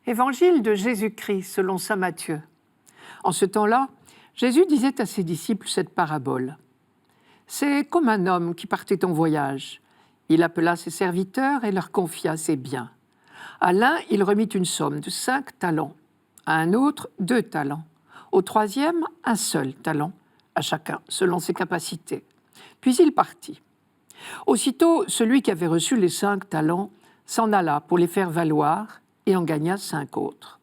Évangile de Jésus-Christ selon saint Matthieu. En ce temps-là, Jésus disait à ses disciples cette parabole. C'est comme un homme qui partait en voyage. Il appela ses serviteurs et leur confia ses biens. À l'un, il remit une somme de 5 talents, à un autre 2 talents, au troisième un seul talent, à chacun selon ses capacités. Puis il partit. Aussitôt, celui qui avait reçu les 5 talents s'en alla pour les faire valoir et en gagna 5 autres.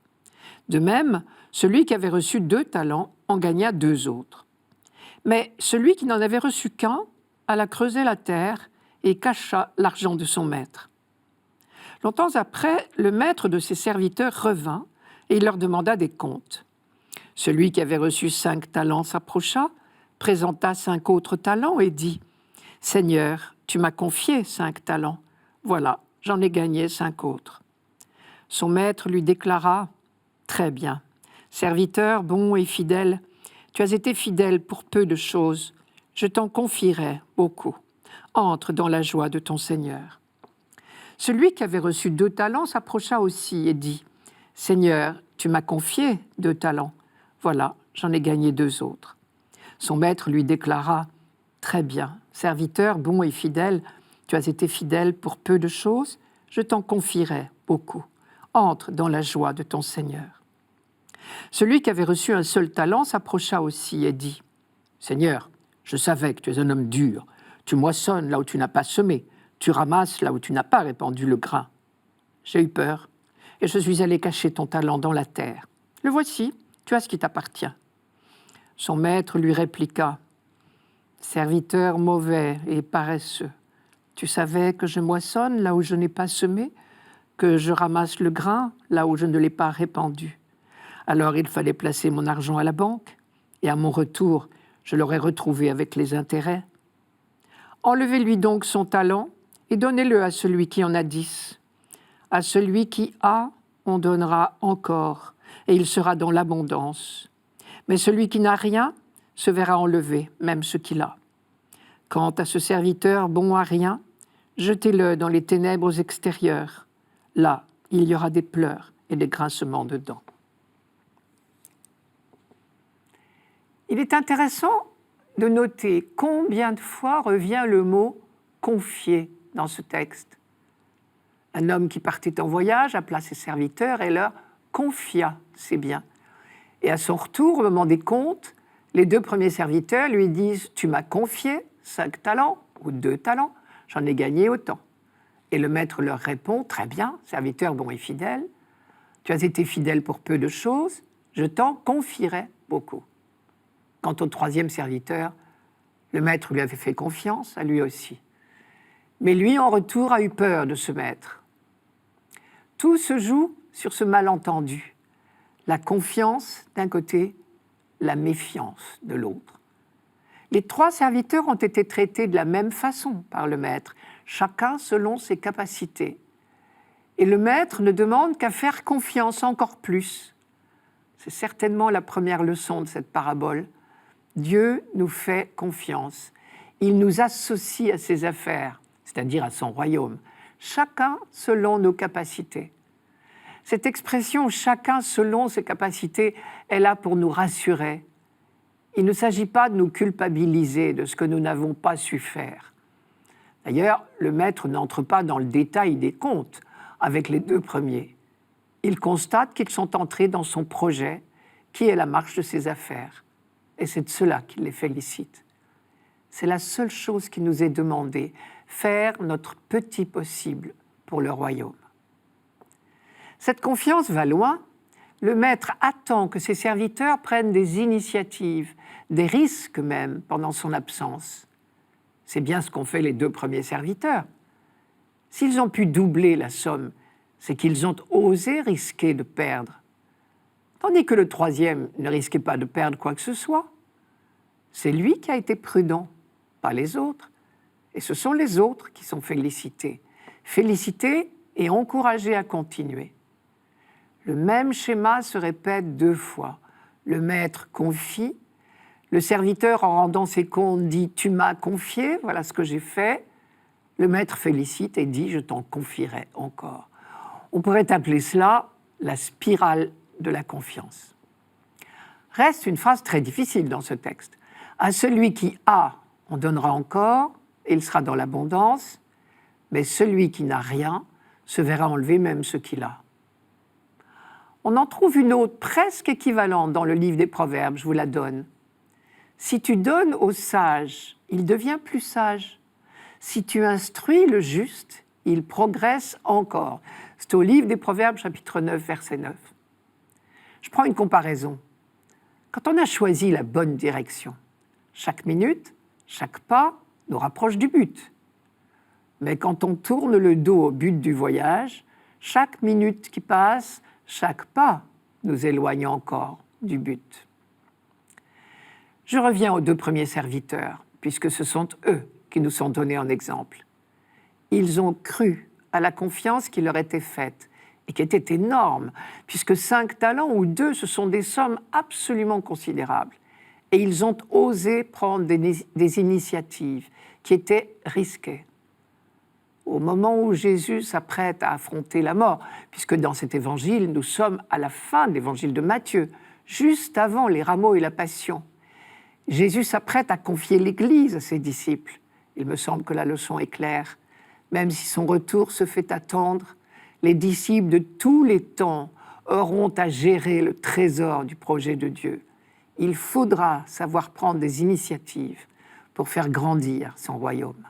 De même, celui qui avait reçu 2 talents en gagna 2 autres. Mais celui qui n'en avait reçu qu'un alla creuser la terre et cacha l'argent de son maître. Longtemps après, le maître de ses serviteurs revint et il leur demanda des comptes. Celui qui avait reçu 5 talents s'approcha, présenta 5 autres talents et dit « Seigneur, tu m'as confié 5 talents. Voilà, j'en ai gagné 5 autres. » Son maître lui déclara « Très bien, serviteur bon et fidèle, tu as été fidèle pour peu de choses, je t'en confierai beaucoup. Entre dans la joie de ton Seigneur. » Celui qui avait reçu 2 talents s'approcha aussi et dit « Seigneur, tu m'as confié 2 talents. Voilà, j'en ai gagné 2 autres. » Son maître lui déclara « Très bien, serviteur bon et fidèle, tu as été fidèle pour peu de choses, je t'en confierai beaucoup. Entre dans la joie de ton Seigneur. » Celui qui avait reçu un seul talent s'approcha aussi et dit « Seigneur, je savais que tu es un homme dur. Tu moissonnes là où tu n'as pas semé. Tu ramasses là où tu n'as pas répandu le grain. J'ai eu peur et je suis allé cacher ton talent dans la terre. Le voici, tu as ce qui t'appartient. » Son maître lui répliqua « Serviteur mauvais et paresseux, tu savais que je moissonne là où je n'ai pas semé, que je ramasse le grain là où je ne l'ai pas répandu. Alors il fallait placer mon argent à la banque, et à mon retour, je l'aurais retrouvé avec les intérêts. Enlevez-lui donc son talent et donnez-le à celui qui en a 10. À celui qui a, on donnera encore, et il sera dans l'abondance. Mais celui qui n'a rien se verra enlever, même ce qu'il a. Quant à ce serviteur bon à rien, jetez-le dans les ténèbres extérieures. Là, il y aura des pleurs et des grincements de dents. » Il est intéressant de noter combien de fois revient le mot « confier » dans ce texte. Un homme qui partait en voyage appela ses serviteurs et leur confia ses biens. Et à son retour, au moment des comptes, les 2 premiers serviteurs lui disent « Tu m'as confié 5 talents ou 2 talents, j'en ai gagné autant. » Et le maître leur répond « Très bien, serviteur bon et fidèle, tu as été fidèle pour peu de choses, je t'en confierai beaucoup. » Quant au 3e serviteur, le maître lui avait fait confiance, à lui aussi. Mais lui, en retour, a eu peur de ce maître. Tout se joue sur ce malentendu. La confiance d'un côté, la méfiance de l'autre. Les 3 serviteurs ont été traités de la même façon par le maître, chacun selon ses capacités. Et le maître ne demande qu'à faire confiance encore plus. C'est certainement la première leçon de cette parabole. Dieu nous fait confiance. Il nous associe à ses affaires, c'est-à-dire à son royaume, chacun selon nos capacités. Cette expression « chacun selon ses capacités » est là pour nous rassurer. Il ne s'agit pas de nous culpabiliser de ce que nous n'avons pas su faire. D'ailleurs, le maître n'entre pas dans le détail des comptes avec les 2 premiers. Il constate qu'ils sont entrés dans son projet, qui est la marche de ses affaires. Et c'est de cela qu'il les félicite. C'est la seule chose qui nous est demandée, faire notre petit possible pour le royaume. Cette confiance va loin. Le maître attend que ses serviteurs prennent des initiatives, des risques même, pendant son absence. C'est bien ce qu'ont fait les 2 premiers serviteurs. S'ils ont pu doubler la somme, c'est qu'ils ont osé risquer de perdre. Tandis que le 3e ne risquait pas de perdre quoi que ce soit. C'est lui qui a été prudent, pas les autres. Et ce sont les autres qui sont félicités. Félicités et encouragés à continuer. Le même schéma se répète 2 fois. Le maître confie, le serviteur en rendant ses comptes dit « Tu m'as confié, voilà ce que j'ai fait ». Le maître félicite et dit « Je t'en confierai encore ». On pourrait appeler cela la spirale de la confiance. Reste une phrase très difficile dans ce texte. À celui qui a, on donnera encore, et il sera dans l'abondance, mais celui qui n'a rien se verra enlever même ce qu'il a. On en trouve une autre presque équivalente dans le livre des Proverbes, je vous la donne. Si tu donnes au sage, il devient plus sage. Si tu instruis le juste, il progresse encore. C'est au livre des Proverbes, chapitre 9, verset 9. Je prends une comparaison. Quand on a choisi la bonne direction, chaque minute, chaque pas nous rapproche du but. Mais quand on tourne le dos au but du voyage, chaque minute qui passe, chaque pas nous éloigne encore du but. Je reviens aux 2 premiers serviteurs, puisque ce sont eux qui nous sont donnés en exemple. Ils ont cru à la confiance qui leur était faite, et qui était énorme, puisque 5 talents ou 2, ce sont des sommes absolument considérables. Et ils ont osé prendre des initiatives qui étaient risquées. Au moment où Jésus s'apprête à affronter la mort, puisque dans cet évangile, nous sommes à la fin de l'évangile de Matthieu, juste avant les rameaux et la passion, Jésus s'apprête à confier l'Église à ses disciples. Il me semble que la leçon est claire. Même si son retour se fait attendre, les disciples de tous les temps auront à gérer le trésor du projet de Dieu. Il faudra savoir prendre des initiatives pour faire grandir son royaume.